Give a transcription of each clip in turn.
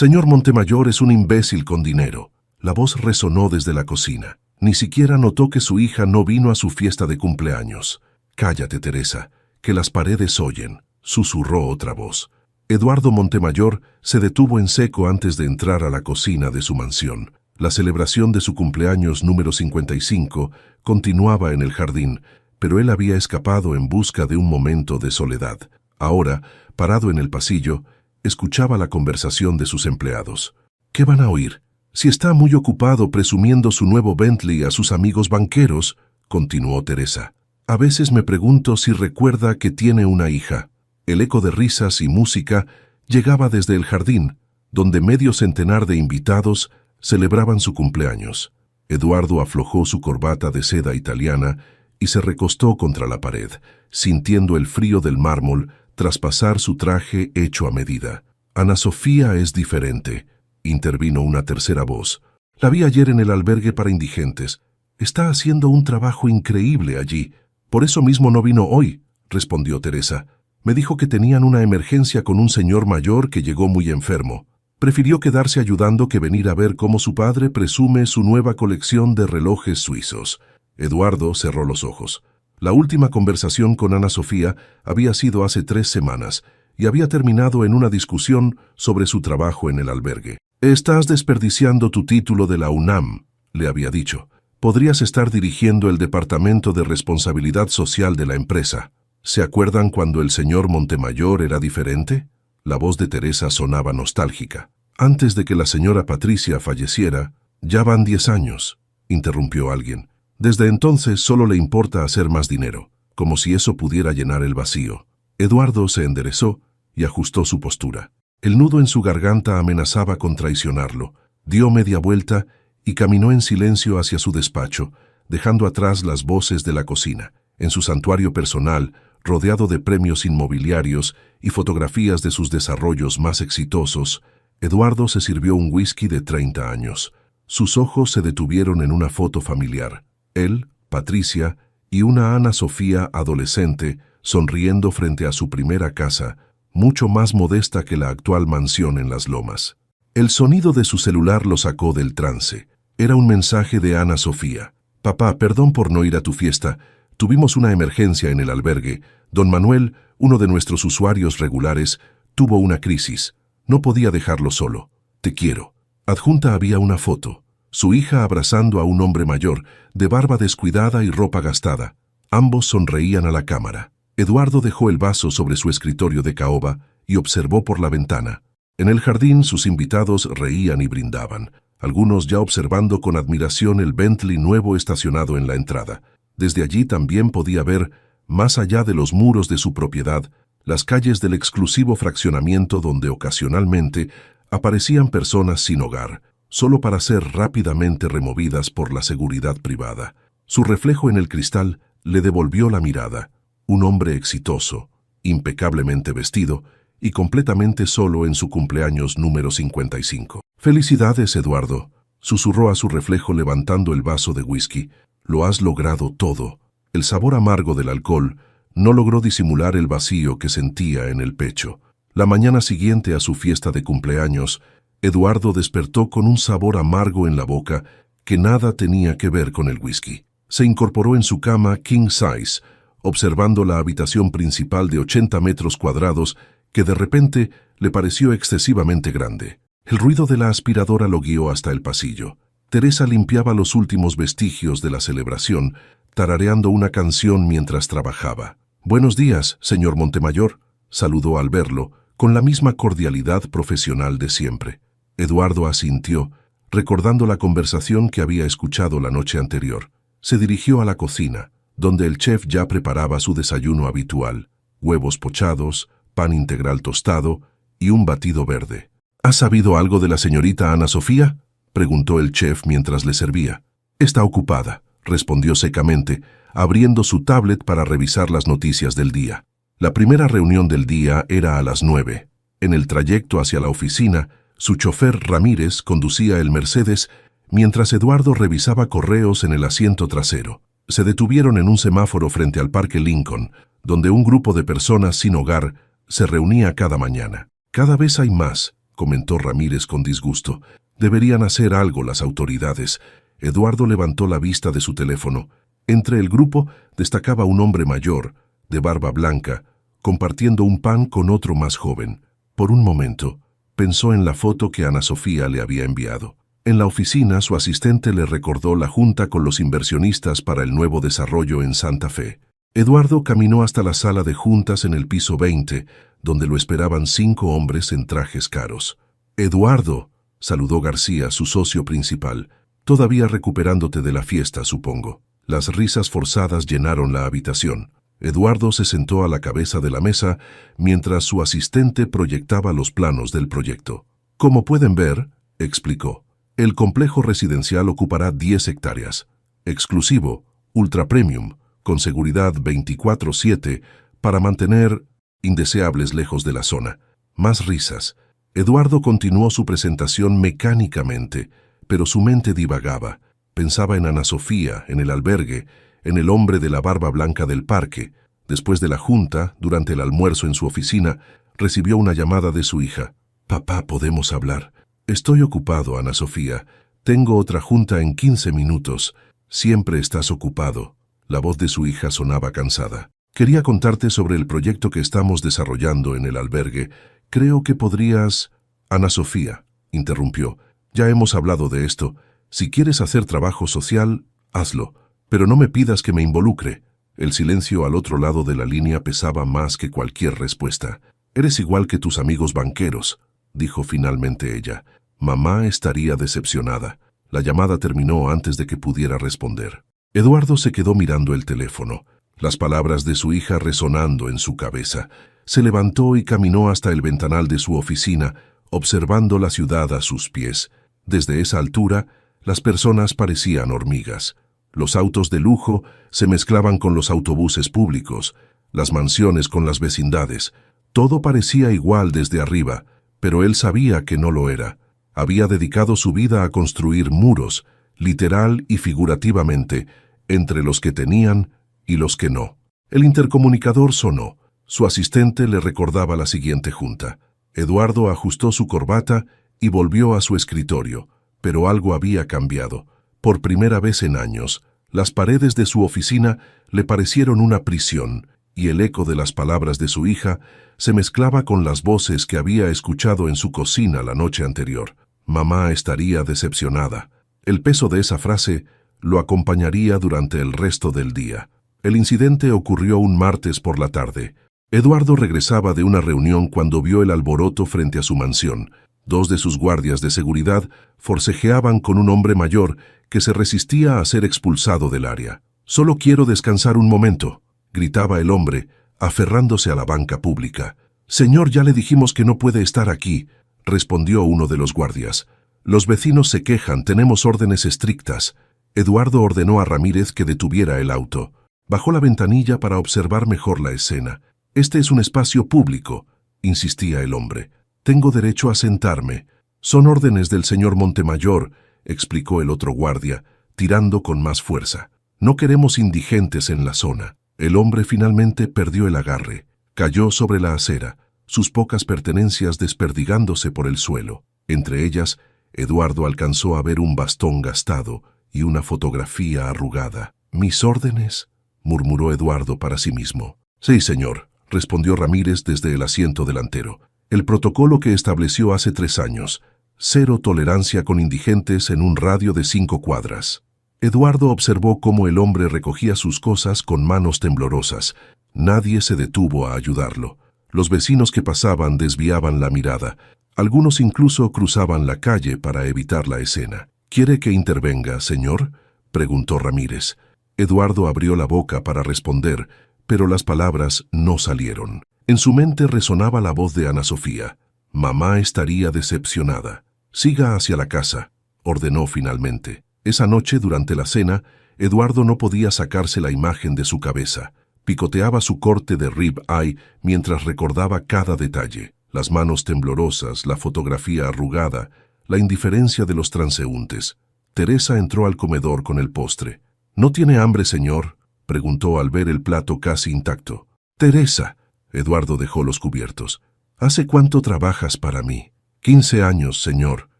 Señor Montemayor es un imbécil con dinero. La voz resonó desde la cocina. Ni siquiera notó que su hija no vino a su fiesta de cumpleaños. «Cállate, Teresa, que las paredes oyen», susurró otra voz. Eduardo Montemayor se detuvo en seco antes de entrar a la cocina de su mansión. La celebración de su cumpleaños número 55 continuaba en el jardín, pero él había escapado en busca de un momento de soledad. Ahora, parado en el pasillo, escuchaba la conversación de sus empleados. «¿Qué van a oír? Si está muy ocupado presumiendo su nuevo Bentley a sus amigos banqueros», continuó Teresa. «A veces me pregunto si recuerda que tiene una hija». El eco de risas y música llegaba desde el jardín, donde medio centenar de invitados celebraban su cumpleaños. Eduardo aflojó su corbata de seda italiana y se recostó contra la pared, sintiendo el frío del mármol traspasar su traje hecho a medida. «Ana Sofía es diferente», intervino una tercera voz. «La vi ayer en el albergue para indigentes. Está haciendo un trabajo increíble allí. Por eso mismo no vino hoy», respondió Teresa. «Me dijo que tenían una emergencia con un señor mayor que llegó muy enfermo. Prefirió quedarse ayudando que venir a ver cómo su padre presume su nueva colección de relojes suizos». Eduardo cerró los ojos. La última conversación con Ana Sofía había sido hace 3 semanas y había terminado en una discusión sobre su trabajo en el albergue. «Estás desperdiciando tu título de la UNAM», le había dicho. «Podrías estar dirigiendo el Departamento de Responsabilidad Social de la empresa». ¿Se acuerdan cuando el señor Montemayor era diferente? La voz de Teresa sonaba nostálgica. «Antes de que la señora Patricia falleciera, ya van 10 años», interrumpió alguien. «Desde entonces solo le importa hacer más dinero, como si eso pudiera llenar el vacío». Eduardo se enderezó y ajustó su postura. El nudo en su garganta amenazaba con traicionarlo. Dio media vuelta y caminó en silencio hacia su despacho, dejando atrás las voces de la cocina. En su santuario personal, rodeado de premios inmobiliarios y fotografías de sus desarrollos más exitosos, Eduardo se sirvió un whisky de 30 años. Sus ojos se detuvieron en una foto familiar. Él, Patricia y una Ana Sofía adolescente sonriendo frente a su primera casa, mucho más modesta que la actual mansión en las Lomas. El sonido de su celular lo sacó del trance. Era un mensaje de Ana Sofía. «Papá, perdón por no ir a tu fiesta. Tuvimos una emergencia en el albergue. Don Manuel, uno de nuestros usuarios regulares, tuvo una crisis. No podía dejarlo solo. Te quiero». Adjunta había una foto. Su hija abrazando a un hombre mayor, de barba descuidada y ropa gastada. Ambos sonreían a la cámara. Eduardo dejó el vaso sobre su escritorio de caoba y observó por la ventana. En el jardín sus invitados reían y brindaban, algunos ya observando con admiración el Bentley nuevo estacionado en la entrada. Desde allí también podía ver, más allá de los muros de su propiedad, las calles del exclusivo fraccionamiento donde ocasionalmente aparecían personas sin hogar, solo para ser rápidamente removidas por la seguridad privada. Su reflejo en el cristal le devolvió la mirada. Un hombre exitoso, impecablemente vestido y completamente solo en su cumpleaños número 55. «Felicidades, Eduardo», susurró a su reflejo levantando el vaso de whisky. «Lo has logrado todo». El sabor amargo del alcohol no logró disimular el vacío que sentía en el pecho. La mañana siguiente a su fiesta de cumpleaños, Eduardo despertó con un sabor amargo en la boca que nada tenía que ver con el whisky. Se incorporó en su cama king size, observando la habitación principal de 80 metros cuadrados que de repente le pareció excesivamente grande. El ruido de la aspiradora lo guió hasta el pasillo. Teresa limpiaba los últimos vestigios de la celebración, tarareando una canción mientras trabajaba. «Buenos días, señor Montemayor», saludó al verlo, con la misma cordialidad profesional de siempre. Eduardo asintió, recordando la conversación que había escuchado la noche anterior. Se dirigió a la cocina, donde el chef ya preparaba su desayuno habitual: huevos pochados, pan integral tostado y un batido verde. «¿Has sabido algo de la señorita Ana Sofía?», preguntó el chef mientras le servía. «Está ocupada», respondió secamente, abriendo su tablet para revisar las noticias del día. La primera reunión del día era a las 9. En el trayecto hacia la oficina, su chofer Ramírez conducía el Mercedes mientras Eduardo revisaba correos en el asiento trasero. Se detuvieron en un semáforo frente al Parque Lincoln, donde un grupo de personas sin hogar se reunía cada mañana. «Cada vez hay más», comentó Ramírez con disgusto. Deberían hacer algo las autoridades. Eduardo levantó la vista de su teléfono. Entre el grupo destacaba un hombre mayor, de barba blanca, compartiendo un pan con otro más joven. Por un momento, pensó en la foto que Ana Sofía le había enviado. En la oficina, su asistente le recordó la junta con los inversionistas para el nuevo desarrollo en Santa Fe. Eduardo caminó hasta la sala de juntas en el piso 20, donde lo esperaban 5 hombres en trajes caros. «Eduardo», saludó García, su socio principal, «todavía recuperándote de la fiesta, supongo». Las risas forzadas llenaron la habitación. Eduardo se sentó a la cabeza de la mesa mientras su asistente proyectaba los planos del proyecto. «Como pueden ver», explicó, «el complejo residencial ocupará 10 hectáreas. Exclusivo, ultra premium, con seguridad 24/7 para mantener indeseables lejos de la zona». Más risas. Eduardo continuó su presentación mecánicamente, pero su mente divagaba. Pensaba en Ana Sofía, en el albergue, en el hombre de la barba blanca del parque. Después de la junta, durante el almuerzo en su oficina, recibió una llamada de su hija. «Papá, ¿podemos hablar?» «Estoy ocupado, Ana Sofía. Tengo otra junta en 15 minutos. Siempre estás ocupado». La voz de su hija sonaba cansada. «Quería contarte sobre el proyecto que estamos desarrollando en el albergue. Creo que podrías...» «Ana Sofía», interrumpió, «ya hemos hablado de esto. Si quieres hacer trabajo social, hazlo, pero no me pidas que me involucre». El silencio al otro lado de la línea pesaba más que cualquier respuesta. «Eres igual que tus amigos banqueros», dijo finalmente ella. Mamá estaría decepcionada. La llamada terminó antes de que pudiera responder. Eduardo se quedó mirando el teléfono, las palabras de su hija resonando en su cabeza. Se levantó y caminó hasta el ventanal de su oficina, observando la ciudad a sus pies. Desde esa altura, las personas parecían hormigas. Los autos de lujo se mezclaban con los autobuses públicos, las mansiones con las vecindades. Todo parecía igual desde arriba, pero él sabía que no lo era. Había dedicado su vida a construir muros, literal y figurativamente, entre los que tenían y los que no. El intercomunicador sonó. Su asistente le recordaba la siguiente junta. Eduardo ajustó su corbata y volvió a su escritorio, pero algo había cambiado. Por primera vez en años, las paredes de su oficina le parecieron una prisión, y el eco de las palabras de su hija se mezclaba con las voces que había escuchado en su cocina la noche anterior. Mamá estaría decepcionada. El peso de esa frase lo acompañaría durante el resto del día. El incidente ocurrió un martes por la tarde. Eduardo regresaba de una reunión cuando vio el alboroto frente a su mansión. 2 de sus guardias de seguridad forcejeaban con un hombre mayor que se resistía a ser expulsado del área. «Solo quiero descansar un momento», gritaba el hombre, aferrándose a la banca pública. «Señor, ya le dijimos que no puede estar aquí», respondió uno de los guardias. «Los vecinos se quejan, tenemos órdenes estrictas». Eduardo ordenó a Ramírez que detuviera el auto. Bajó la ventanilla para observar mejor la escena. «Este es un espacio público», insistía el hombre. «Tengo derecho a sentarme». «Son órdenes del señor Montemayor», explicó el otro guardia, tirando con más fuerza. «No queremos indigentes en la zona». El hombre finalmente perdió el agarre. Cayó sobre la acera, sus pocas pertenencias desperdigándose por el suelo. Entre ellas, Eduardo alcanzó a ver un bastón gastado y una fotografía arrugada. «¿Mis órdenes?», murmuró Eduardo para sí mismo. «Sí, señor», respondió Ramírez desde el asiento delantero. «El protocolo que estableció hace 3 años. 0 tolerancia con indigentes en un radio de 5 cuadras». Eduardo observó cómo el hombre recogía sus cosas con manos temblorosas. Nadie se detuvo a ayudarlo. Los vecinos que pasaban desviaban la mirada. Algunos incluso cruzaban la calle para evitar la escena. «¿Quiere que intervenga, señor?», preguntó Ramírez. Eduardo abrió la boca para responder, pero las palabras no salieron. En su mente resonaba la voz de Ana Sofía. Mamá estaría decepcionada. «Siga hacia la casa», ordenó finalmente. Esa noche, durante la cena, Eduardo no podía sacarse la imagen de su cabeza. Picoteaba su corte de rib eye mientras recordaba cada detalle. Las manos temblorosas, la fotografía arrugada, la indiferencia de los transeúntes. Teresa entró al comedor con el postre. «¿No tiene hambre, señor?», preguntó al ver el plato casi intacto. «Teresa», Eduardo dejó los cubiertos. «¿Hace cuánto trabajas para mí?». 15 años, señor,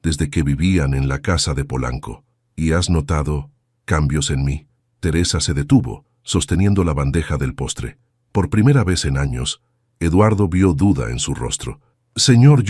desde que vivían en la casa de Polanco. ¿Y has notado cambios en mí? Teresa se detuvo, sosteniendo la bandeja del postre. Por primera vez en años, Eduardo vio duda en su rostro. Señor,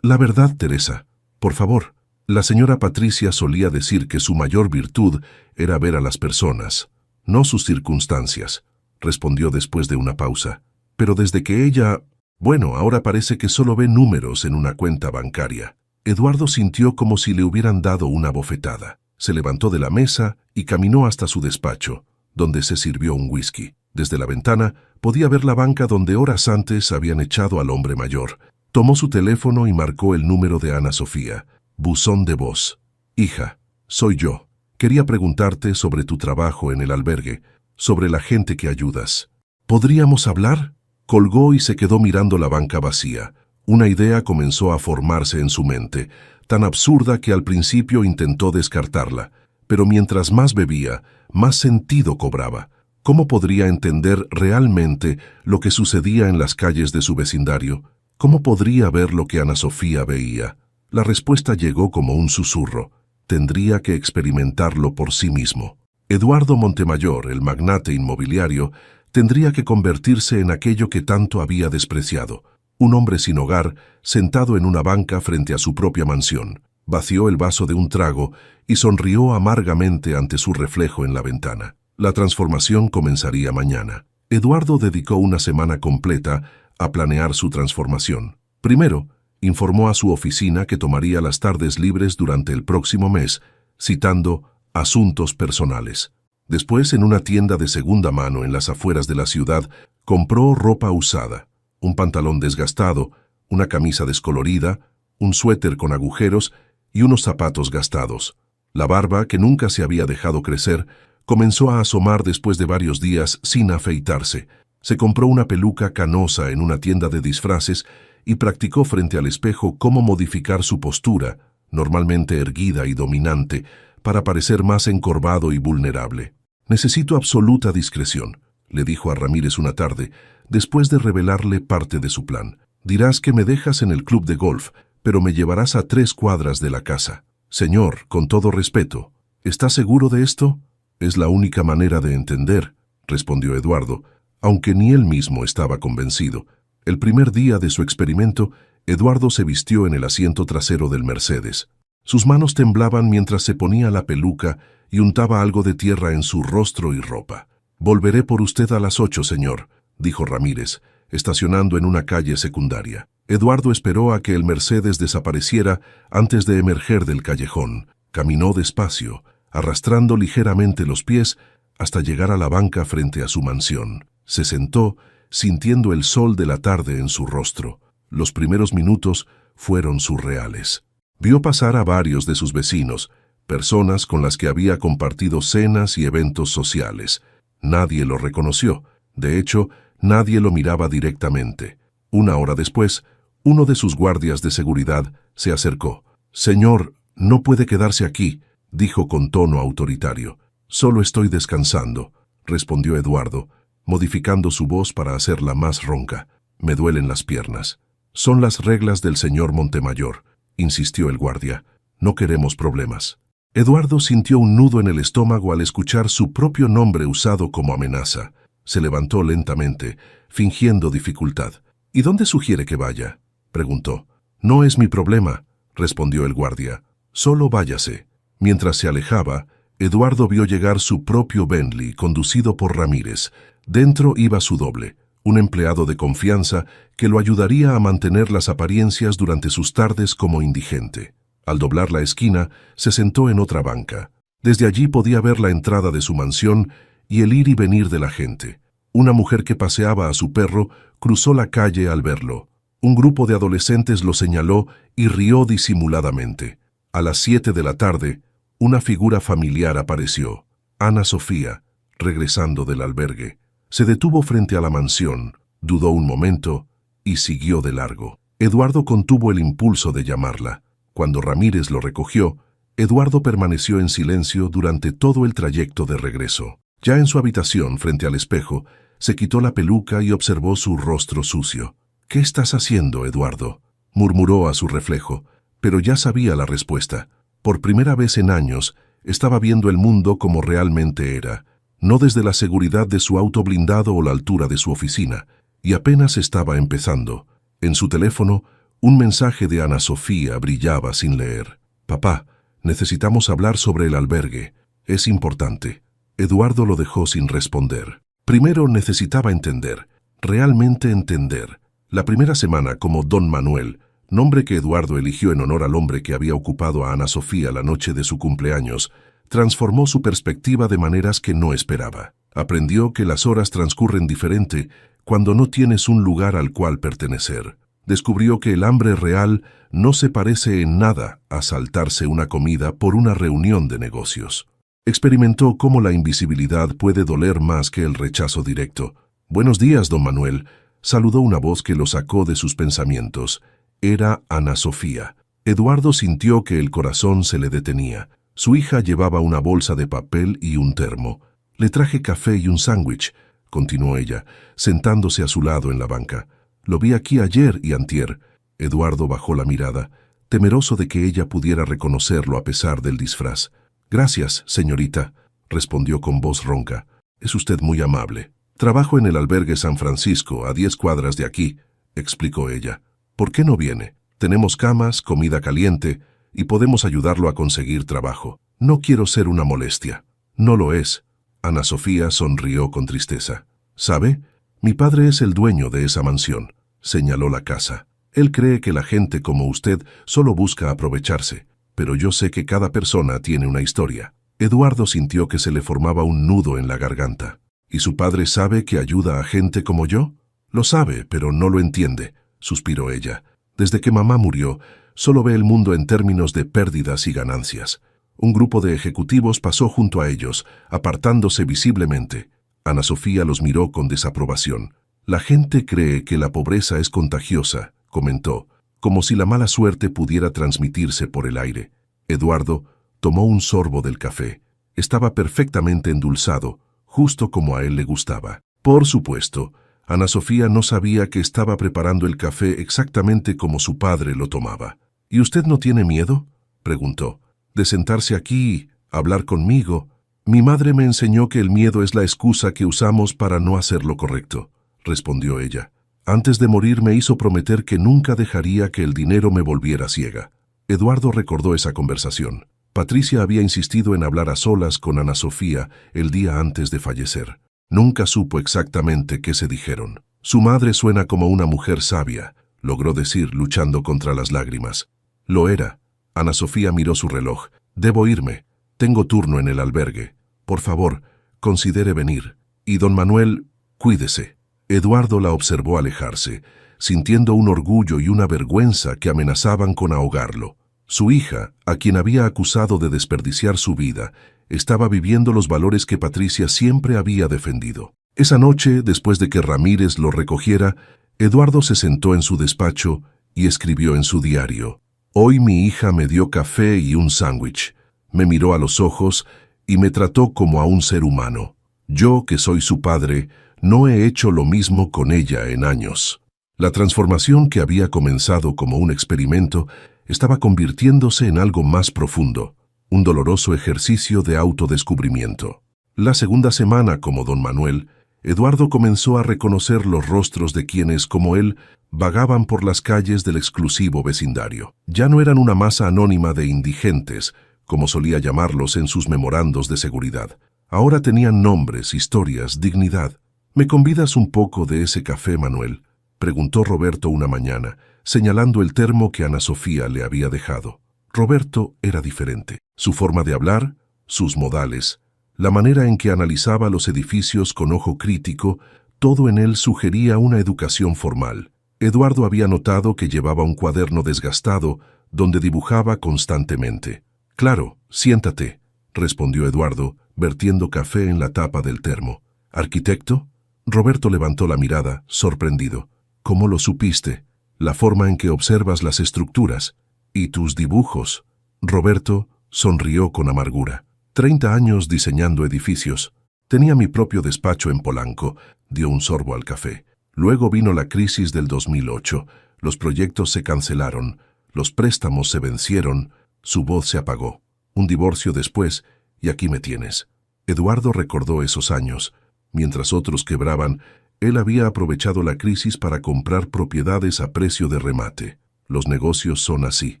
La verdad, Teresa, por favor. La señora Patricia solía decir que su mayor virtud era ver a las personas, no sus circunstancias, respondió después de una pausa. Pero desde que ella... Bueno, ahora parece que solo ve números en una cuenta bancaria. Eduardo sintió como si le hubieran dado una bofetada. Se levantó de la mesa y caminó hasta su despacho, donde se sirvió un whisky. Desde la ventana podía ver la banca donde horas antes habían echado al hombre mayor. Tomó su teléfono y marcó el número de Ana Sofía. Buzón de voz. Hija, soy yo. Quería preguntarte sobre tu trabajo en el albergue, sobre la gente que ayudas. ¿Podríamos hablar? Colgó y se quedó mirando la banca vacía. Una idea comenzó a formarse en su mente, tan absurda que al principio intentó descartarla, pero mientras más bebía, más sentido cobraba. ¿Cómo podría entender realmente lo que sucedía en las calles de su vecindario? ¿Cómo podría ver lo que Ana Sofía veía? La respuesta llegó como un susurro. Tendría que experimentarlo por sí mismo. Eduardo Montemayor, el magnate inmobiliario, tendría que convertirse en aquello que tanto había despreciado. Un hombre sin hogar, sentado en una banca frente a su propia mansión. Vació el vaso de un trago y sonrió amargamente ante su reflejo en la ventana. La transformación comenzaría mañana. Eduardo dedicó una semana completa a planear su transformación. Primero, informó a su oficina que tomaría las tardes libres durante el próximo mes, citando asuntos personales. Después, en una tienda de segunda mano en las afueras de la ciudad, compró ropa usada, un pantalón desgastado, una camisa descolorida, un suéter con agujeros y unos zapatos gastados. La barba, que nunca se había dejado crecer, comenzó a asomar después de varios días sin afeitarse. Se compró una peluca canosa en una tienda de disfraces y practicó frente al espejo cómo modificar su postura, normalmente erguida y dominante, para parecer más encorvado y vulnerable. «Necesito absoluta discreción», le dijo a Ramírez una tarde, después de revelarle parte de su plan. «Dirás que me dejas en el club de golf, pero me llevarás a 3 cuadras de la casa». «Señor, con todo respeto, ¿está seguro de esto?» «Es la única manera de entender», respondió Eduardo, aunque ni él mismo estaba convencido. El primer día de su experimento, Eduardo se vistió en el asiento trasero del Mercedes. Sus manos temblaban mientras se ponía la peluca y untaba algo de tierra en su rostro y ropa. «Volveré por usted a las 8, señor», dijo Ramírez, estacionando en una calle secundaria. Eduardo esperó a que el Mercedes desapareciera antes de emerger del callejón. Caminó despacio, arrastrando ligeramente los pies hasta llegar a la banca frente a su mansión. Se sentó, sintiendo el sol de la tarde en su rostro. Los primeros minutos fueron surreales. Vio pasar a varios de sus vecinos, personas con las que había compartido cenas y eventos sociales. Nadie lo reconoció. De hecho, nadie lo miraba directamente. Una hora después, uno de sus guardias de seguridad se acercó. «Señor, no puede quedarse aquí», dijo con tono autoritario. «Solo estoy descansando», respondió Eduardo, modificando su voz para hacerla más ronca. «Me duelen las piernas». «Son las reglas del señor Montemayor», insistió el guardia. «No queremos problemas». Eduardo sintió un nudo en el estómago al escuchar su propio nombre usado como amenaza. Se levantó lentamente, fingiendo dificultad. «¿Y dónde sugiere que vaya?», preguntó. «No es mi problema», respondió el guardia. «Solo váyase». Mientras se alejaba, Eduardo vio llegar su propio Bentley, conducido por Ramírez. Dentro iba su doble, un empleado de confianza que lo ayudaría a mantener las apariencias durante sus tardes como indigente. Al doblar la esquina, se sentó en otra banca. Desde allí podía ver la entrada de su mansión y el ir y venir de la gente. Una mujer que paseaba a su perro cruzó la calle al verlo. Un grupo de adolescentes lo señaló y rió disimuladamente. A las 7 de la tarde, una figura familiar apareció. Ana Sofía, regresando del albergue. Se detuvo frente a la mansión, dudó un momento y siguió de largo. Eduardo contuvo el impulso de llamarla. Cuando Ramírez lo recogió, Eduardo permaneció en silencio durante todo el trayecto de regreso. Ya en su habitación, frente al espejo, se quitó la peluca y observó su rostro sucio. «¿Qué estás haciendo, Eduardo?», murmuró a su reflejo, pero ya sabía la respuesta. Por primera vez en años, estaba viendo el mundo como realmente era, no desde la seguridad de su auto blindado o la altura de su oficina, y apenas estaba empezando. En su teléfono, un mensaje de Ana Sofía brillaba sin leer. «Papá, necesitamos hablar sobre el albergue. Es importante». Eduardo lo dejó sin responder. Primero necesitaba entender, realmente entender. La primera semana como Don Manuel, nombre que Eduardo eligió en honor al hombre que había ocupado a Ana Sofía la noche de su cumpleaños, transformó su perspectiva de maneras que no esperaba. Aprendió que las horas transcurren diferente cuando no tienes un lugar al cual pertenecer. Descubrió que el hambre real no se parece en nada a saltarse una comida por una reunión de negocios. Experimentó cómo la invisibilidad puede doler más que el rechazo directo. «Buenos días, don Manuel», saludó una voz que lo sacó de sus pensamientos. Era Ana Sofía. Eduardo sintió que el corazón se le detenía. Su hija llevaba una bolsa de papel y un termo. «Le traje café y un sándwich», continuó ella, sentándose a su lado en la banca. «Lo vi aquí ayer y antier». Eduardo bajó la mirada, temeroso de que ella pudiera reconocerlo a pesar del disfraz. «Gracias, señorita», respondió con voz ronca. «Es usted muy amable». «Trabajo en el albergue San Francisco, a 10 cuadras de aquí», explicó ella. «¿Por qué no viene? Tenemos camas, comida caliente, y podemos ayudarlo a conseguir trabajo. No quiero ser una molestia». «No lo es». Ana Sofía sonrió con tristeza. «¿Sabe? Mi padre es el dueño de esa mansión», señaló la casa. «Él cree que la gente como usted solo busca aprovecharse, pero yo sé que cada persona tiene una historia». Eduardo sintió que se le formaba un nudo en la garganta. «¿Y su padre sabe que ayuda a gente como yo?» «Lo sabe, pero no lo entiende», suspiró ella. «Desde que mamá murió, solo ve el mundo en términos de pérdidas y ganancias». Un grupo de ejecutivos pasó junto a ellos, apartándose visiblemente. Ana Sofía los miró con desaprobación. «La gente cree que la pobreza es contagiosa», comentó, como si la mala suerte pudiera transmitirse por el aire. Eduardo tomó un sorbo del café. Estaba perfectamente endulzado, justo como a él le gustaba. Por supuesto, Ana Sofía no sabía que estaba preparando el café exactamente como su padre lo tomaba. «¿Y usted no tiene miedo?», preguntó. «De sentarse aquí y hablar conmigo». «Mi madre me enseñó que el miedo es la excusa que usamos para no hacer lo correcto», respondió ella. «Antes de morir me hizo prometer que nunca dejaría que el dinero me volviera ciega». Eduardo recordó esa conversación. Patricia había insistido en hablar a solas con Ana Sofía el día antes de fallecer. Nunca supo exactamente qué se dijeron. «Su madre suena como una mujer sabia», logró decir luchando contra las lágrimas. Lo era. Ana Sofía miró su reloj. «Debo irme. Tengo turno en el albergue. Por favor, considere venir. Y don Manuel, cuídese». Eduardo la observó alejarse, sintiendo un orgullo y una vergüenza que amenazaban con ahogarlo. Su hija, a quien había acusado de desperdiciar su vida, estaba viviendo los valores que Patricia siempre había defendido. Esa noche, después de que Ramírez lo recogiera, Eduardo se sentó en su despacho y escribió en su diario: «Hoy mi hija me dio café y un sándwich. Me miró a los ojos y me trató como a un ser humano. Yo, que soy su padre, no he hecho lo mismo con ella en años». La transformación que había comenzado como un experimento estaba convirtiéndose en algo más profundo, un doloroso ejercicio de autodescubrimiento. La segunda semana como don Manuel, Eduardo comenzó a reconocer los rostros de quienes, como él, vagaban por las calles del exclusivo vecindario. Ya no eran una masa anónima de indigentes, como solía llamarlos en sus memorandos de seguridad. Ahora tenían nombres, historias, dignidad. «¿Me convidas un poco de ese café, Manuel?», preguntó Roberto una mañana, señalando el termo que Ana Sofía le había dejado. Roberto era diferente. Su forma de hablar, sus modales, la manera en que analizaba los edificios con ojo crítico, todo en él sugería una educación formal. Eduardo había notado que llevaba un cuaderno desgastado donde dibujaba constantemente. «Claro, siéntate», respondió Eduardo, vertiendo café en la tapa del termo. «¿Arquitecto?». Roberto levantó la mirada, sorprendido. «¿Cómo lo supiste? La forma en que observas las estructuras. ¿Y tus dibujos?». Roberto sonrió con amargura. 30 años diseñando edificios. Tenía mi propio despacho en Polanco. Dio un sorbo al café. Luego vino la crisis del 2008. los proyectos se cancelaron, los préstamos se vencieron, su voz se apagó. Un divorcio después, y aquí me tienes. Eduardo recordó esos años. Mientras otros quebraban, él había aprovechado la crisis para comprar propiedades a precio de remate. Los negocios son así,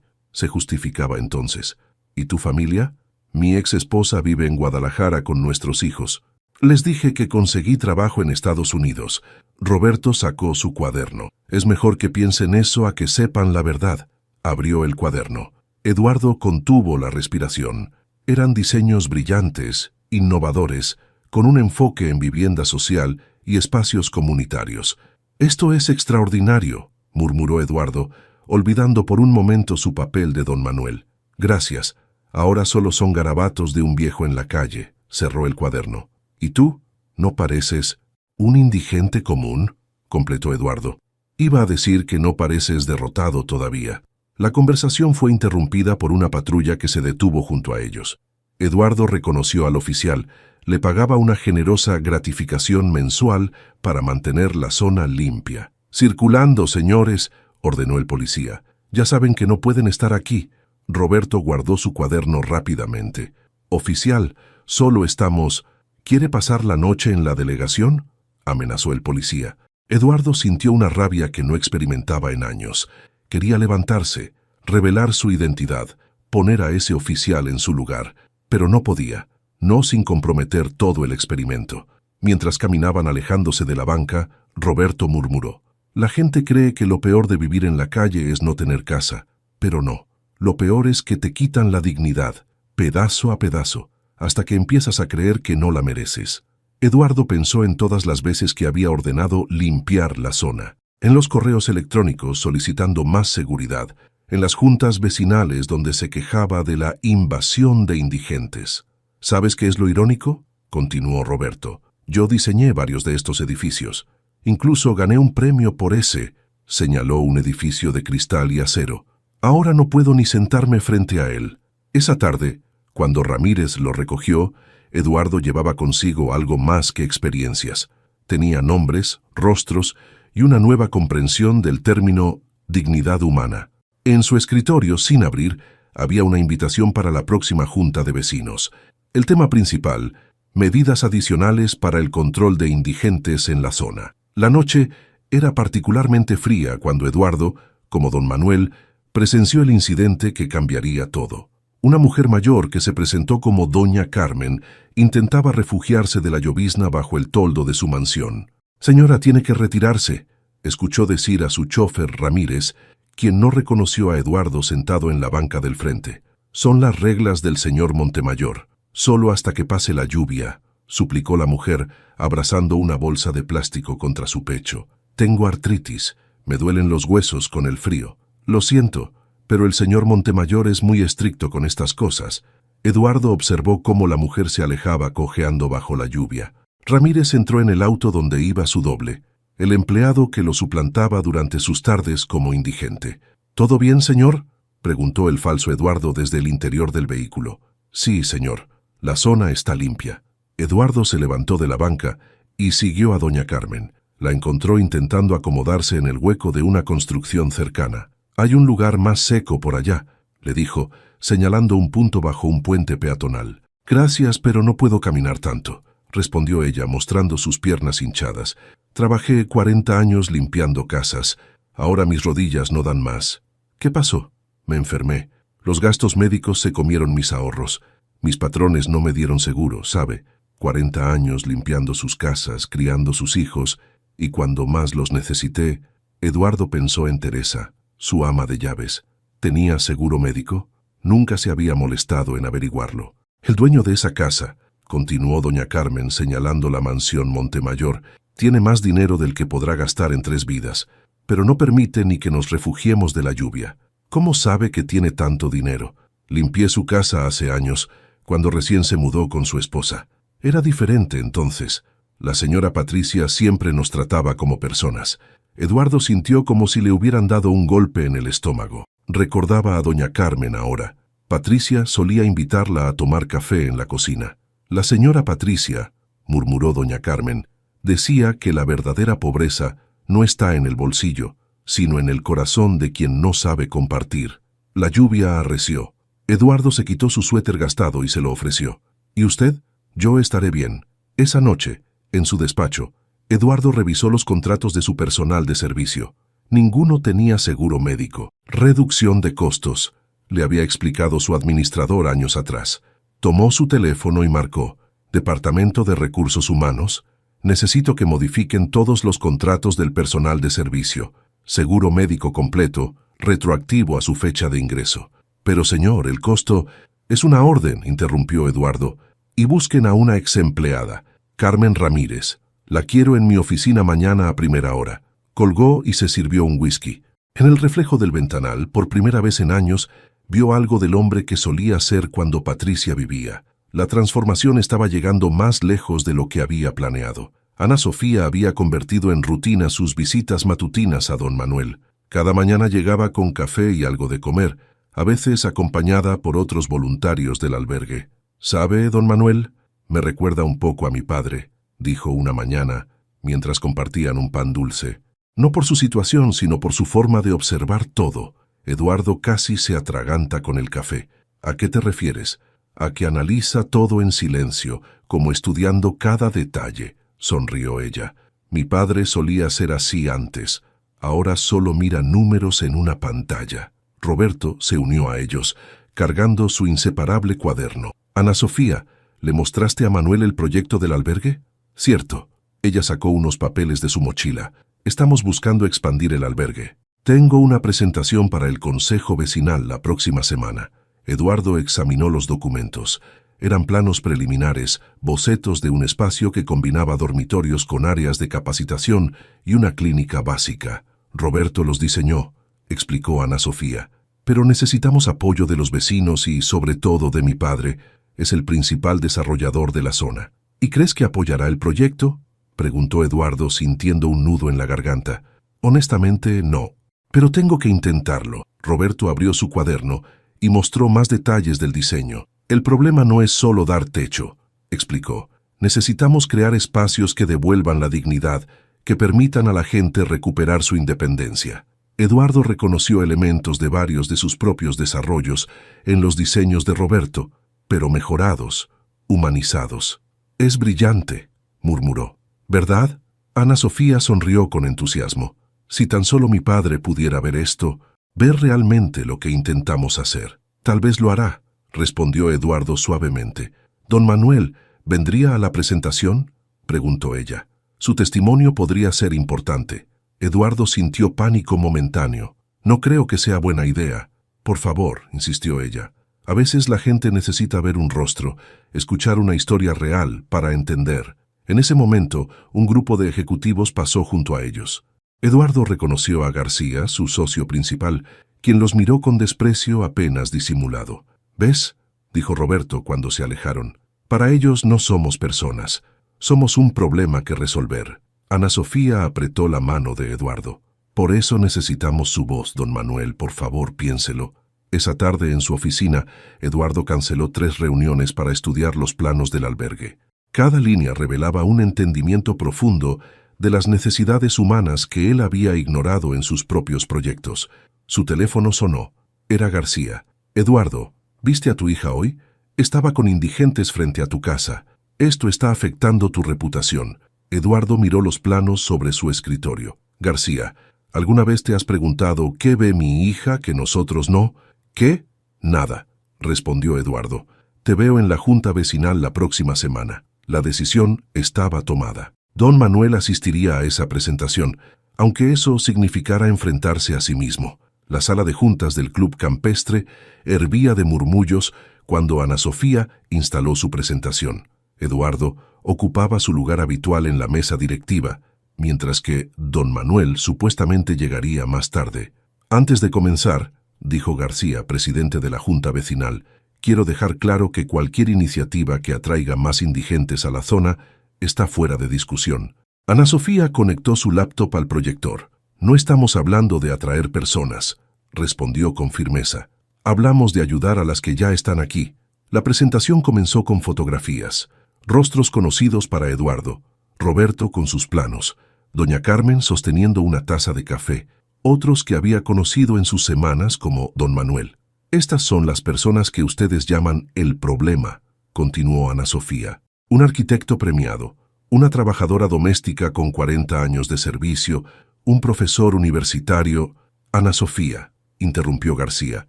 se justificaba entonces. ¿Y tu familia? Mi ex esposa vive en Guadalajara con nuestros hijos. Les dije que conseguí trabajo en Estados Unidos. Roberto sacó su cuaderno. Es mejor que piensen eso a que sepan la verdad. Abrió el cuaderno. Eduardo contuvo la respiración. Eran diseños brillantes, innovadores, con un enfoque en vivienda social y espacios comunitarios. «Esto es extraordinario», murmuró Eduardo, olvidando por un momento su papel de don Manuel. «Gracias. Ahora solo son garabatos de un viejo en la calle», cerró el cuaderno. «¿Y tú? ¿No pareces un indigente común?», completó Eduardo. «Iba a decir que no pareces derrotado todavía». La conversación fue interrumpida por una patrulla que se detuvo junto a ellos. Eduardo reconoció al oficial. Le pagaba una generosa gratificación mensual para mantener la zona limpia. «Circulando, señores», ordenó el policía. «Ya saben que no pueden estar aquí». Roberto guardó su cuaderno rápidamente. «Oficial, solo estamos... ¿Quiere pasar la noche en la delegación?», amenazó el policía. Eduardo sintió una rabia que no experimentaba en años. Quería levantarse, revelar su identidad, poner a ese oficial en su lugar, pero no podía, no sin comprometer todo el experimento. Mientras caminaban alejándose de la banca, Roberto murmuró: «La gente cree que lo peor de vivir en la calle es no tener casa, pero no. Lo peor es que te quitan la dignidad, pedazo a pedazo, hasta que empiezas a creer que no la mereces». Eduardo pensó en todas las veces que había ordenado limpiar la zona, en los correos electrónicos solicitando más seguridad, en las juntas vecinales donde se quejaba de la invasión de indigentes. «¿Sabes qué es lo irónico?», continuó Roberto. «Yo diseñé varios de estos edificios. Incluso gané un premio por ese», señaló un edificio de cristal y acero. «Ahora no puedo ni sentarme frente a él». Esa tarde, cuando Ramírez lo recogió, Eduardo llevaba consigo algo más que experiencias. Tenía nombres, rostros y una nueva comprensión del término dignidad humana. En su escritorio, sin abrir, había una invitación para la próxima junta de vecinos. El tema principal: medidas adicionales para el control de indigentes en la zona. La noche era particularmente fría cuando Eduardo, como don Manuel, presenció el incidente que cambiaría todo. Una mujer mayor que se presentó como doña Carmen intentaba refugiarse de la llovizna bajo el toldo de su mansión. «Señora, tiene que retirarse», escuchó decir a su chofer Ramírez, quien no reconoció a Eduardo sentado en la banca del frente. «Son las reglas del señor Montemayor. Solo hasta que pase la lluvia», suplicó la mujer, abrazando una bolsa de plástico contra su pecho. «Tengo artritis. Me duelen los huesos con el frío. Lo siento, pero el señor Montemayor es muy estricto con estas cosas». Eduardo observó cómo la mujer se alejaba cojeando bajo la lluvia. Ramírez entró en el auto donde iba su doble, el empleado que lo suplantaba durante sus tardes como indigente. «¿Todo bien, señor?», preguntó el falso Eduardo desde el interior del vehículo. «Sí, señor. La zona está limpia». Eduardo se levantó de la banca y siguió a doña Carmen. La encontró intentando acomodarse en el hueco de una construcción cercana. «Hay un lugar más seco por allá», le dijo, señalando un punto bajo un puente peatonal. «Gracias, pero no puedo caminar tanto», respondió ella, mostrando sus piernas hinchadas. «Trabajé 40 años limpiando casas. Ahora mis rodillas no dan más». «¿Qué pasó?». «Me enfermé. Los gastos médicos se comieron mis ahorros. Mis patrones no me dieron seguro, ¿sabe? 40 años limpiando sus casas, criando sus hijos, y cuando más los necesité». Eduardo pensó en Teresa, su ama de llaves. ¿Tenía seguro médico? Nunca se había molestado en averiguarlo. «El dueño de esa casa», continuó doña Carmen señalando la mansión Montemayor, «tiene más dinero del que podrá gastar en 3 vidas, pero no permite ni que nos refugiemos de la lluvia». «¿Cómo sabe que tiene tanto dinero?». «Limpié su casa hace años, cuando recién se mudó con su esposa. Era diferente entonces. La señora Patricia siempre nos trataba como personas». Eduardo sintió como si le hubieran dado un golpe en el estómago. Recordaba a doña Carmen ahora. Patricia solía invitarla a tomar café en la cocina. «La señora Patricia», murmuró doña Carmen, «decía que la verdadera pobreza no está en el bolsillo, sino en el corazón de quien no sabe compartir. La lluvia arreció. Eduardo se quitó su suéter gastado y se lo ofreció. ¿Y usted? Yo estaré bien. Esa noche, en su despacho, Eduardo revisó los contratos de su personal de servicio. Ninguno tenía seguro médico. Reducción de costos, le había explicado su administrador años atrás. Tomó su teléfono y marcó: Departamento de Recursos Humanos. Necesito que modifiquen todos los contratos del personal de servicio. Seguro médico completo, retroactivo a su fecha de ingreso. Pero señor, el costo... Es una orden, interrumpió Eduardo. Y busquen a una ex empleada, Carmen Ramírez. La quiero en mi oficina mañana a primera hora. Colgó y se sirvió un whisky. En el reflejo del ventanal, por primera vez en años, vio algo del hombre que solía ser cuando Patricia vivía. La transformación estaba llegando más lejos de lo que había planeado. Ana Sofía había convertido en rutina sus visitas matutinas a don Manuel. Cada mañana llegaba con café y algo de comer, a veces acompañada por otros voluntarios del albergue. «¿Sabe, don Manuel? Me recuerda un poco a mi padre», dijo una mañana, mientras compartían un pan dulce. No por su situación, sino por su forma de observar todo. Eduardo casi se atraganta con el café. «¿A qué te refieres?» «A que analiza todo en silencio, como estudiando cada detalle», sonrió ella. «Mi padre solía ser así antes. Ahora solo mira números en una pantalla». Roberto se unió a ellos, cargando su inseparable cuaderno. «Ana Sofía, ¿le mostraste a Manuel el proyecto del albergue?» «Cierto». Ella sacó unos papeles de su mochila. «Estamos buscando expandir el albergue. Tengo una presentación para el consejo vecinal la próxima semana». Eduardo examinó los documentos. Eran planos preliminares, bocetos de un espacio que combinaba dormitorios con áreas de capacitación y una clínica básica. «Roberto los diseñó», explicó Ana Sofía. «Pero necesitamos apoyo de los vecinos y, sobre todo, de mi padre. Es el principal desarrollador de la zona». «¿Y crees que apoyará el proyecto?», preguntó Eduardo, sintiendo un nudo en la garganta. «Honestamente, no. Pero tengo que intentarlo». Roberto abrió su cuaderno y mostró más detalles del diseño. «El problema no es solo dar techo», explicó. «Necesitamos crear espacios que devuelvan la dignidad, que permitan a la gente recuperar su independencia». Eduardo reconoció elementos de varios de sus propios desarrollos en los diseños de Roberto, pero mejorados, humanizados. «Es brillante», murmuró. «¿Verdad?» Ana Sofía sonrió con entusiasmo. «Si tan solo mi padre pudiera ver esto, ver realmente lo que intentamos hacer». «Tal vez lo hará», respondió Eduardo suavemente. «Don Manuel, ¿vendría a la presentación?», preguntó ella. «Su testimonio podría ser importante». Eduardo sintió pánico momentáneo. «No creo que sea buena idea». «Por favor», insistió ella. «A veces la gente necesita ver un rostro, escuchar una historia real para entender». En ese momento, un grupo de ejecutivos pasó junto a ellos. Eduardo reconoció a García, su socio principal, quien los miró con desprecio apenas disimulado. «¿Ves?», dijo Roberto cuando se alejaron. «Para ellos no somos personas. Somos un problema que resolver». Ana Sofía apretó la mano de Eduardo. «Por eso necesitamos su voz, don Manuel, por favor, piénselo». Esa tarde en su oficina, Eduardo canceló 3 reuniones para estudiar los planos del albergue. Cada línea revelaba un entendimiento profundo de las necesidades humanas que él había ignorado en sus propios proyectos. Su teléfono sonó. Era García. «Eduardo, ¿viste a tu hija hoy? Estaba con indigentes frente a tu casa. Esto está afectando tu reputación». Eduardo miró los planos sobre su escritorio. «García, ¿alguna vez te has preguntado qué ve mi hija que nosotros no?» «¿Qué?» «Nada», respondió Eduardo. «Te veo en la junta vecinal la próxima semana». La decisión estaba tomada. Don Manuel asistiría a esa presentación, aunque eso significara enfrentarse a sí mismo. La sala de juntas del club campestre hervía de murmullos cuando Ana Sofía instaló su presentación. Eduardo ocupaba su lugar habitual en la mesa directiva, mientras que don Manuel supuestamente llegaría más tarde. «Antes de comenzar», dijo García, presidente de la junta vecinal, «quiero dejar claro que cualquier iniciativa que atraiga más indigentes a la zona está fuera de discusión». Ana Sofía conectó su laptop al proyector. «No estamos hablando de atraer personas», respondió con firmeza. «Hablamos de ayudar a las que ya están aquí». La presentación comenzó con fotografías. Rostros conocidos para Eduardo. Roberto con sus planos. Doña Carmen sosteniendo una taza de café. otros que había conocido en sus semanas como don Manuel. Estas son las personas que ustedes llaman el problema, continuó Ana Sofía. Un arquitecto premiado, una trabajadora doméstica con 40 años de servicio, un profesor universitario. Ana Sofía, interrumpió García,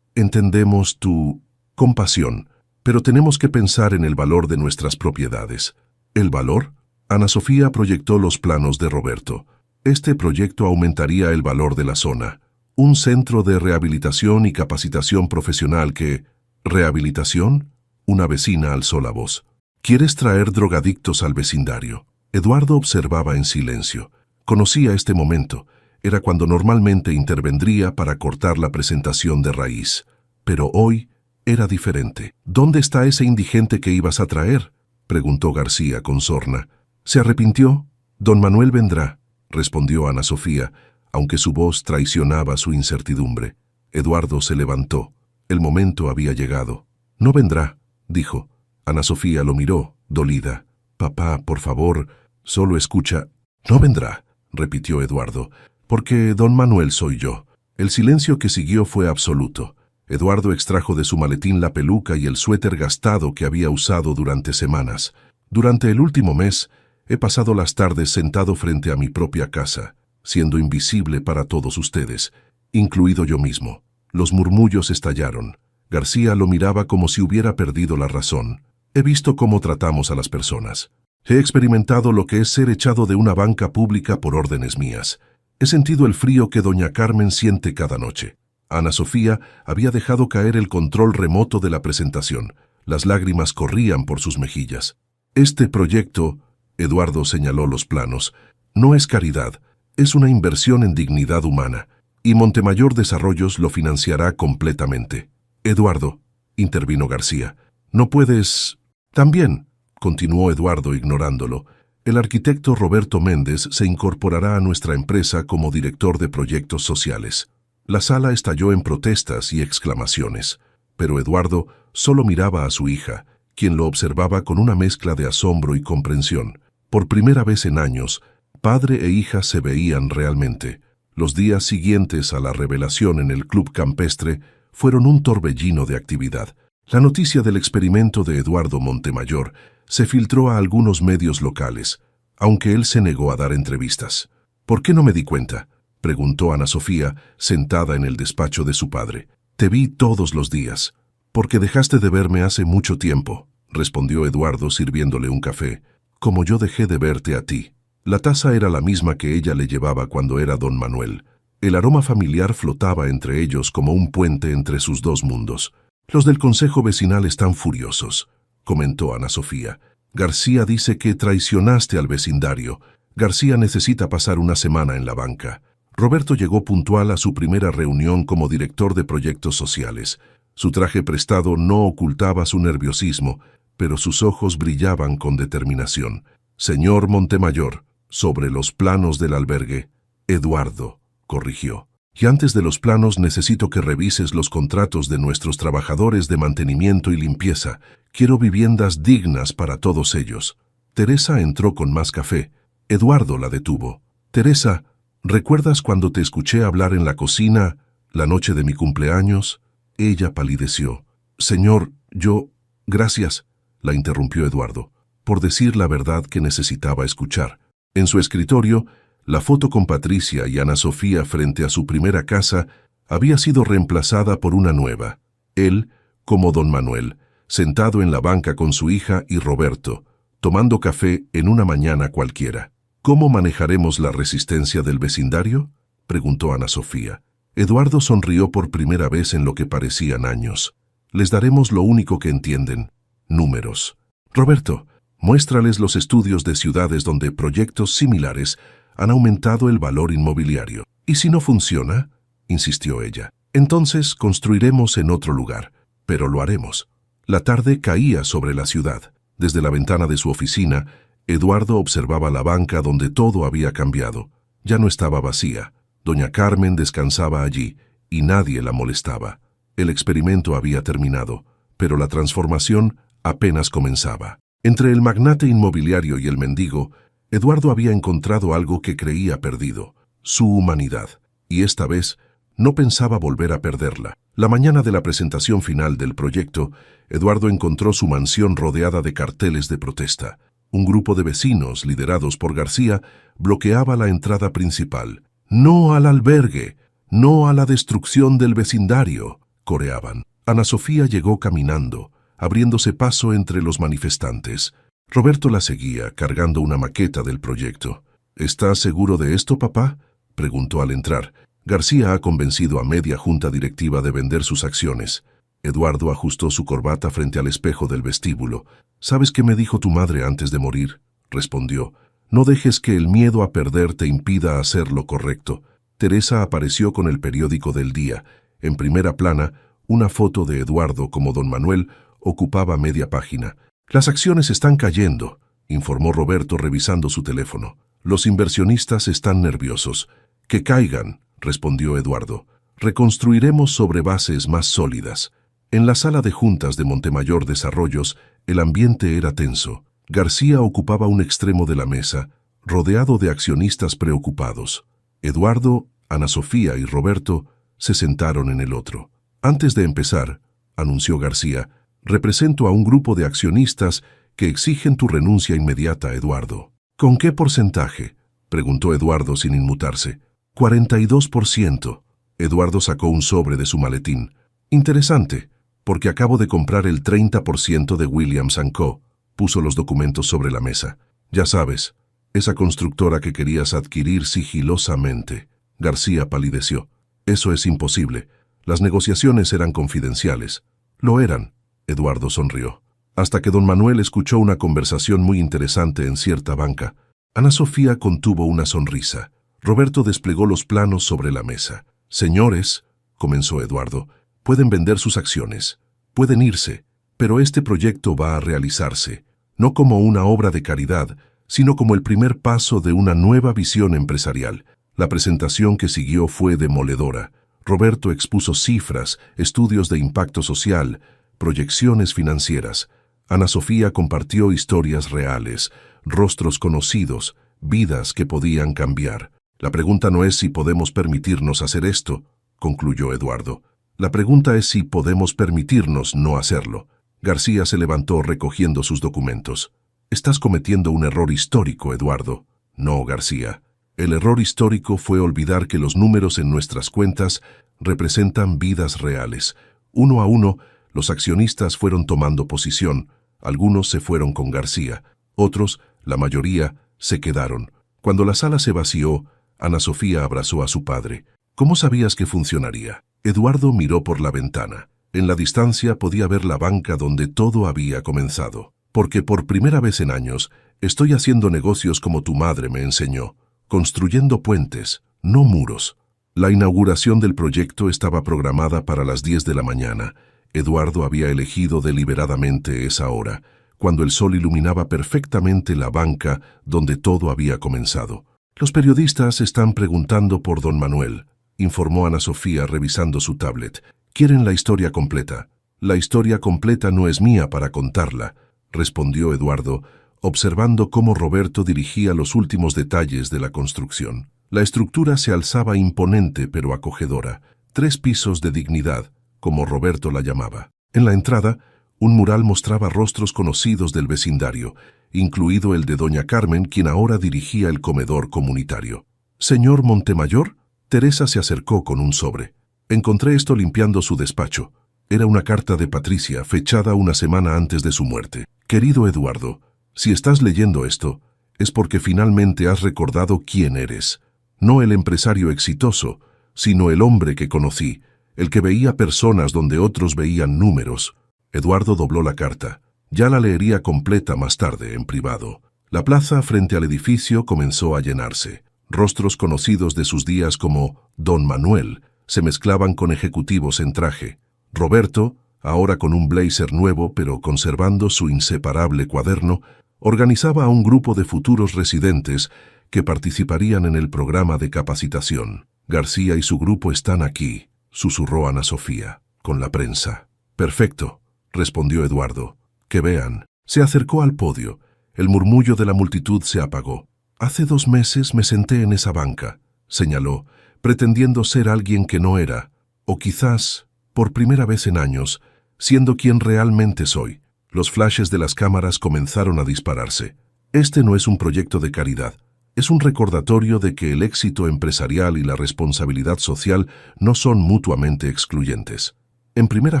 entendemos tu compasión, pero tenemos que pensar en el valor de nuestras propiedades. ¿El valor? Ana Sofía proyectó los planos de Roberto. Este proyecto aumentaría el valor de la zona. Un centro de rehabilitación y capacitación profesional que... ¿Rehabilitación? Una vecina alzó la voz. ¿Quieres traer drogadictos al vecindario? Eduardo observaba en silencio. Conocía este momento. Era cuando normalmente intervendría para cortar la presentación de raíz. Pero hoy era diferente. ¿Dónde está ese indigente que ibas a traer?, preguntó García con sorna. ¿Se arrepintió? Don Manuel vendrá, respondió Ana Sofía, aunque su voz traicionaba su incertidumbre. Eduardo se levantó. El momento había llegado. No vendrá, dijo. Ana Sofía lo miró, dolida. Papá, por favor, solo escucha. No vendrá, repitió Eduardo, porque don Manuel soy yo. El silencio que siguió fue absoluto. Eduardo extrajo de su maletín la peluca y el suéter gastado que había usado durante semanas. Durante el último mes, he pasado las tardes sentado frente a mi propia casa, siendo invisible para todos ustedes, incluido yo mismo. Los murmullos estallaron. García lo miraba como si hubiera perdido la razón. He visto cómo tratamos a las personas. He experimentado lo que es ser echado de una banca pública por órdenes mías. He sentido el frío que doña Carmen siente cada noche. Ana Sofía había dejado caer el control remoto de la presentación. Las lágrimas corrían por sus mejillas. Este proyecto, Eduardo señaló los planos, no es caridad, es una inversión en dignidad humana, y Montemayor Desarrollos lo financiará completamente. Eduardo, intervino García, no puedes... También, continuó Eduardo ignorándolo, el arquitecto Roberto Méndez se incorporará a nuestra empresa como director de proyectos sociales. La sala estalló en protestas y exclamaciones, pero Eduardo solo miraba a su hija, quien lo observaba con una mezcla de asombro y comprensión. Por primera vez en años, padre e hija se veían realmente. Los días siguientes a la revelación en el club campestre fueron un torbellino de actividad. La noticia del experimento de Eduardo Montemayor se filtró a algunos medios locales, aunque él se negó a dar entrevistas. ¿Por qué no me di cuenta?, preguntó Ana Sofía, sentada en el despacho de su padre. Te vi todos los días. Porque dejaste de verme hace mucho tiempo, respondió Eduardo sirviéndole un café. Como yo dejé de verte a ti. La taza era la misma que ella le llevaba cuando era don Manuel. El aroma familiar flotaba entre ellos como un puente entre sus dos mundos. Los del consejo vecinal están furiosos, comentó Ana Sofía. García dice que traicionaste al vecindario. García necesita pasar una semana en la banca. Roberto llegó puntual a su primera reunión como director de proyectos sociales. Su traje prestado no ocultaba su nerviosismo, pero sus ojos brillaban con determinación. Señor Montemayor, sobre los planos del albergue. Eduardo, corrigió. Y antes de los planos necesito que revises los contratos de nuestros trabajadores de mantenimiento y limpieza. Quiero viviendas dignas para todos ellos. Teresa entró con más café. Eduardo la detuvo. Teresa, ¿recuerdas cuando te escuché hablar en la cocina la noche de mi cumpleaños? Ella palideció. Señor, yo... Gracias, la interrumpió Eduardo, por decir la verdad que necesitaba escuchar. En su escritorio, la foto con Patricia y Ana Sofía frente a su primera casa había sido reemplazada por una nueva. Él, como don Manuel, sentado en la banca con su hija y Roberto, tomando café en una mañana cualquiera. ¿Cómo manejaremos la resistencia del vecindario?, preguntó Ana Sofía. Eduardo sonrió por primera vez en lo que parecían años. Les daremos lo único que entienden: números. Roberto, muéstrales los estudios de ciudades donde proyectos similares han aumentado el valor inmobiliario. ¿Y si no funciona?, insistió ella. Entonces construiremos en otro lugar, pero lo haremos. La tarde caía sobre la ciudad. Desde la ventana de su oficina, Eduardo observaba la banca donde todo había cambiado. Ya no estaba vacía. Doña Carmen descansaba allí y nadie la molestaba. El experimento había terminado, pero la transformación apenas comenzaba. Entre el magnate inmobiliario y el mendigo, Eduardo había encontrado algo que creía perdido: su humanidad. y esta vez no pensaba volver a perderla. La mañana de la presentación final del proyecto, Eduardo encontró su mansión rodeada de carteles de protesta. Un grupo de vecinos, liderados por García, bloqueaba la entrada principal. «¡No al albergue! ¡No a la destrucción del vecindario!», coreaban. Ana Sofía llegó caminando, abriéndose paso entre los manifestantes. Roberto la seguía, cargando una maqueta del proyecto. «¿Estás seguro de esto, papá?», preguntó al entrar. García ha convencido a media junta directiva de vender sus acciones. Eduardo ajustó su corbata frente al espejo del vestíbulo. «¿Sabes qué me dijo tu madre antes de morir?», respondió. «No dejes que el miedo a perder te impida hacer lo correcto». Teresa apareció con el periódico del día. En primera plana, una foto de Eduardo como don Manuel ocupaba media página. «Las acciones están cayendo», informó Roberto revisando su teléfono. «Los inversionistas están nerviosos». «Que caigan», respondió Eduardo. «Reconstruiremos sobre bases más sólidas». En la sala de juntas de Montemayor Desarrollos, el ambiente era tenso. García ocupaba un extremo de la mesa, rodeado de accionistas preocupados. Eduardo, Ana Sofía y Roberto se sentaron en el otro. «Antes de empezar», anunció García, «represento a un grupo de accionistas que exigen tu renuncia inmediata, Eduardo». «¿Con qué porcentaje?», preguntó Eduardo sin inmutarse. 42%. Eduardo sacó un sobre de su maletín. «Interesante, porque acabo de comprar el 30% de Williams & Co». Puso los documentos sobre la mesa. «Ya sabes, esa constructora que querías adquirir sigilosamente». García palideció. «Eso es imposible. Las negociaciones eran confidenciales». «Lo eran», Eduardo sonrió. Hasta que don Manuel escuchó una conversación muy interesante en cierta banca. Ana Sofía contuvo una sonrisa. Roberto desplegó los planos sobre la mesa. «Señores», comenzó Eduardo, «pueden vender sus acciones, pueden irse, pero este proyecto va a realizarse, no como una obra de caridad, sino como el primer paso de una nueva visión empresarial». La presentación que siguió fue demoledora. Roberto expuso cifras, estudios de impacto social, proyecciones financieras. Ana Sofía compartió historias reales, rostros conocidos, vidas que podían cambiar. «La pregunta no es si podemos permitirnos hacer esto», concluyó Eduardo. «La pregunta es si podemos permitirnos no hacerlo». García se levantó recogiendo sus documentos. «Estás cometiendo un error histórico, Eduardo». «No, García. El error histórico fue olvidar que los números en nuestras cuentas representan vidas reales. Uno a uno, los accionistas fueron tomando posición. Algunos se fueron con García. Otros, la mayoría, se quedaron. Cuando la sala se vació, Ana Sofía abrazó a su padre. «¿Cómo sabías que funcionaría?». Eduardo miró por la ventana. En la distancia podía ver la banca donde todo había comenzado. «Porque por primera vez en años estoy haciendo negocios como tu madre me enseñó, construyendo puentes, no muros». La inauguración del proyecto estaba programada para las 10 de la mañana. Eduardo había elegido deliberadamente esa hora, cuando el sol iluminaba perfectamente la banca donde todo había comenzado. «Los periodistas están preguntando por don Manuel», informó Ana Sofía revisando su tablet. «Quieren la historia completa». «La historia completa no es mía para contarla», respondió Eduardo, observando cómo Roberto dirigía los últimos detalles de la construcción. La estructura se alzaba imponente pero acogedora. 3 pisos de dignidad, como Roberto la llamaba. En la entrada, un mural mostraba rostros conocidos del vecindario, incluido el de doña Carmen, quien ahora dirigía el comedor comunitario. «Señor Montemayor», Teresa se acercó con un sobre. «Encontré esto limpiando su despacho». Era una carta de Patricia, fechada una semana antes de su muerte. «Querido Eduardo, si estás leyendo esto, es porque finalmente has recordado quién eres. No el empresario exitoso, sino el hombre que conocí, el que veía personas donde otros veían números». Eduardo dobló la carta. Ya la leería completa más tarde, en privado. La plaza frente al edificio comenzó a llenarse. Rostros conocidos de sus días como Don Manuel se mezclaban con ejecutivos en traje. Roberto, ahora con un blazer nuevo pero conservando su inseparable cuaderno, organizaba a un grupo de futuros residentes que participarían en el programa de capacitación. «García y su grupo están aquí», susurró Ana Sofía, «con la prensa». «Perfecto», respondió Eduardo. «Que vean». Se acercó al podio. El murmullo de la multitud se apagó. «Hace 2 meses me senté en esa banca», señaló, pretendiendo ser alguien que no era, o quizás, por primera vez en años, siendo quien realmente soy. Los flashes de las cámaras comenzaron a dispararse. Este no es un proyecto de caridad. Es un recordatorio de que el éxito empresarial y la responsabilidad social no son mutuamente excluyentes. En primera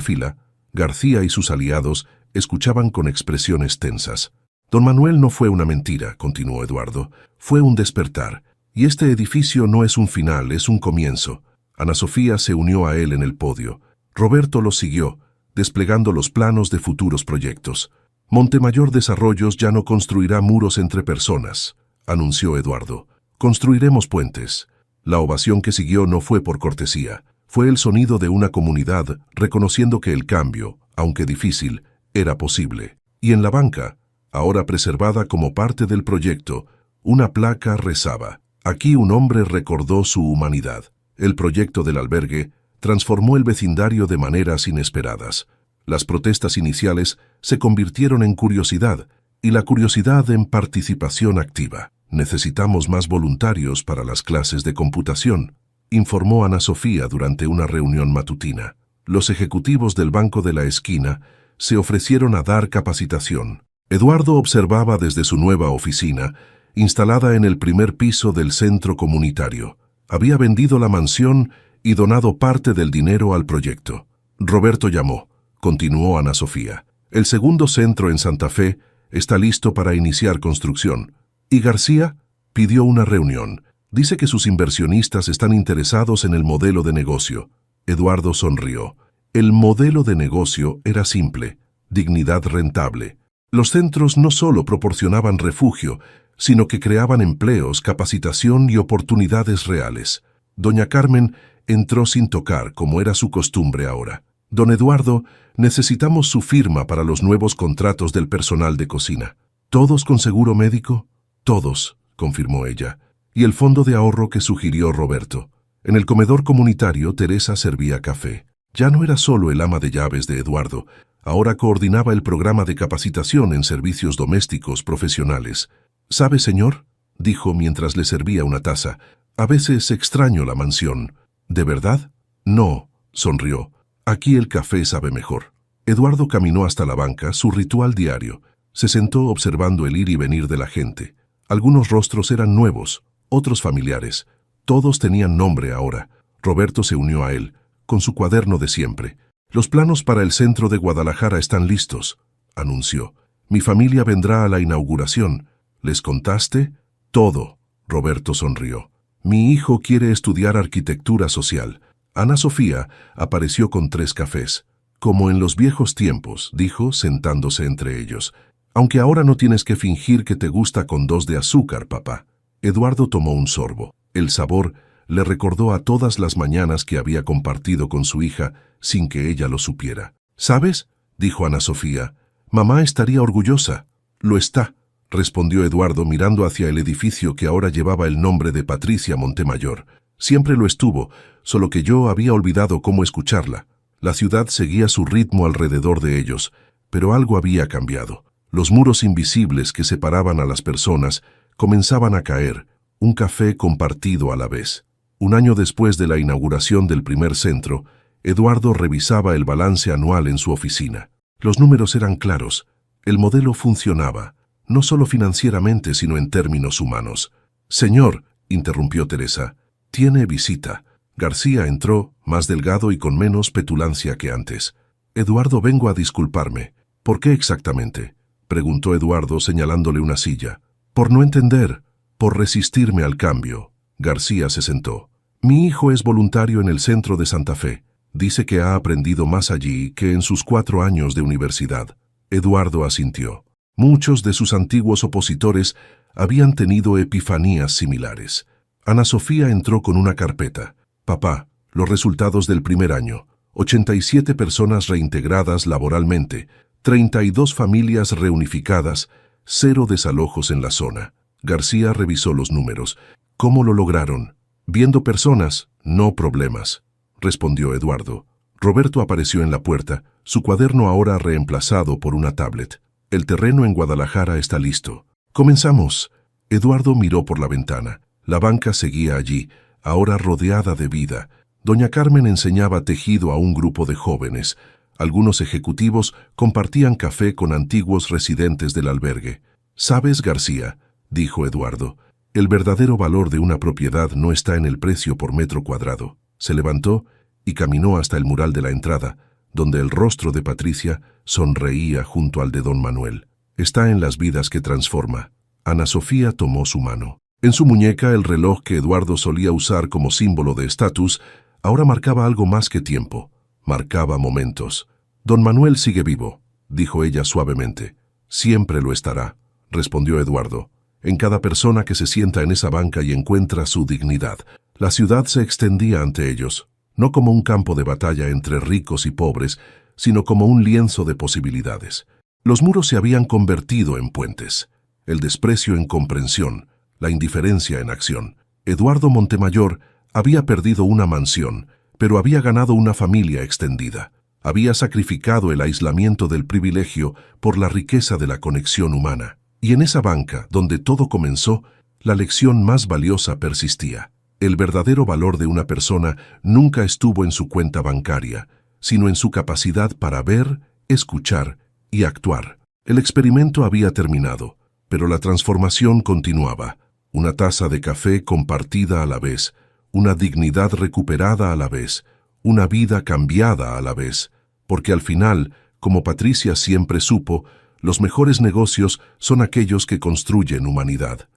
fila, García y sus aliados escuchaban con expresiones tensas. Don Manuel no fue una mentira, continuó Eduardo, fue un despertar. Y este edificio no es un final, es un comienzo. Ana Sofía se unió a él en el podio. Roberto lo siguió, desplegando los planos de futuros proyectos. Montemayor Desarrollos ya no construirá muros entre personas, anunció Eduardo. Construiremos puentes. La ovación que siguió no fue por cortesía. Fue el sonido de una comunidad reconociendo que el cambio, aunque difícil, era posible. Y en la banca, ahora preservada como parte del proyecto, una placa rezaba. Aquí un hombre recordó su humanidad. El proyecto del albergue transformó el vecindario de maneras inesperadas. Las protestas iniciales se convirtieron en curiosidad y la curiosidad en participación activa. Necesitamos más voluntarios para las clases de computación, informó Ana Sofía durante una reunión matutina. Los ejecutivos del banco de la esquina se ofrecieron a dar capacitación. Eduardo observaba desde su nueva oficina, instalada en el primer piso del centro comunitario. Había vendido la mansión y donado parte del dinero al proyecto. Roberto llamó, continuó Ana Sofía. El segundo centro en Santa Fe está listo para iniciar construcción. Y García pidió una reunión. Dice que sus inversionistas están interesados en el modelo de negocio. Eduardo sonrió. El modelo de negocio era simple, dignidad rentable. Los centros no solo proporcionaban refugio, sino que creaban empleos, capacitación y oportunidades reales. Doña Carmen entró sin tocar, como era su costumbre ahora. Don Eduardo, necesitamos su firma para los nuevos contratos del personal de cocina. ¿Todos con seguro médico? Todos, confirmó ella. Y el fondo de ahorro que sugirió Roberto. En el comedor comunitario, Teresa servía café. Ya no era solo el ama de llaves de Eduardo, ahora coordinaba el programa de capacitación en servicios domésticos profesionales. «¿Sabe, señor?», dijo mientras le servía una taza. «A veces extraño la mansión». «¿De verdad?». «No», sonrió. «Aquí el café sabe mejor». Eduardo caminó hasta la banca, su ritual diario. Se sentó observando el ir y venir de la gente. Algunos rostros eran nuevos, otros familiares. Todos tenían nombre ahora. Roberto se unió a él, con su cuaderno de siempre. «Los planos para el centro de Guadalajara están listos», anunció. «Mi familia vendrá a la inauguración». «¿Les contaste?» «Todo», Roberto sonrió. «Mi hijo quiere estudiar arquitectura social». Ana Sofía apareció con 3 cafés. «Como en los viejos tiempos», dijo, sentándose entre ellos. «Aunque ahora no tienes que fingir que te gusta con 2 de azúcar, papá». Eduardo tomó un sorbo. El sabor le recordó a todas las mañanas que había compartido con su hija sin que ella lo supiera. «¿Sabes?», dijo Ana Sofía. «Mamá estaría orgullosa». «Lo está», respondió Eduardo mirando hacia el edificio que ahora llevaba el nombre de Patricia Montemayor. «Siempre lo estuvo, solo que yo había olvidado cómo escucharla». La ciudad seguía su ritmo alrededor de ellos, pero algo había cambiado. Los muros invisibles que separaban a las personas comenzaban a caer, un café compartido a la vez. Un año después de la inauguración del primer centro, Eduardo revisaba el balance anual en su oficina. Los números eran claros. El modelo funcionaba, no solo financieramente, sino en términos humanos. «Señor», interrumpió Teresa, «tiene visita». García entró, más delgado y con menos petulancia que antes. «Eduardo, vengo a disculparme». «¿Por qué exactamente?», preguntó Eduardo señalándole una silla. «Por no entender, por resistirme al cambio». García se sentó. «Mi hijo es voluntario en el centro de Santa Fe. Dice que ha aprendido más allí que en sus 4 años de universidad». Eduardo asintió. Muchos de sus antiguos opositores habían tenido epifanías similares. Ana Sofía entró con una carpeta. «Papá, los resultados del primer año. 87 personas reintegradas laboralmente, 32 familias reunificadas, 0 desalojos en la zona». García revisó los números. «¿Cómo lo lograron?». «Viendo personas, no problemas», respondió Eduardo. Roberto apareció en la puerta, su cuaderno ahora reemplazado por una tablet. «El terreno en Guadalajara está listo. Comenzamos». Eduardo miró por la ventana. La banca seguía allí, ahora rodeada de vida. Doña Carmen enseñaba tejido a un grupo de jóvenes. Algunos ejecutivos compartían café con antiguos residentes del albergue. «¿Sabes, García?», dijo Eduardo, «el verdadero valor de una propiedad no está en el precio por metro cuadrado». Se levantó y caminó hasta el mural de la entrada, donde el rostro de Patricia sonreía junto al de don Manuel. «Está en las vidas que transforma». Ana Sofía tomó su mano. En su muñeca, el reloj que Eduardo solía usar como símbolo de estatus ahora marcaba algo más que tiempo. Marcaba momentos. «Don Manuel sigue vivo», dijo ella suavemente. «Siempre lo estará», respondió Eduardo. «En cada persona que se sienta en esa banca y encuentra su dignidad». La ciudad se extendía ante ellos, no como un campo de batalla entre ricos y pobres, sino como un lienzo de posibilidades. Los muros se habían convertido en puentes, el desprecio en comprensión, la indiferencia en acción. Eduardo Montemayor había perdido una mansión, pero había ganado una familia extendida. Había sacrificado el aislamiento del privilegio por la riqueza de la conexión humana. Y en esa banca, donde todo comenzó, la lección más valiosa persistía. El verdadero valor de una persona nunca estuvo en su cuenta bancaria, sino en su capacidad para ver, escuchar y actuar. El experimento había terminado, pero la transformación continuaba. Una taza de café compartida a la vez, una dignidad recuperada a la vez, una vida cambiada a la vez, porque al final, como Patricia siempre supo, los mejores negocios son aquellos que construyen humanidad.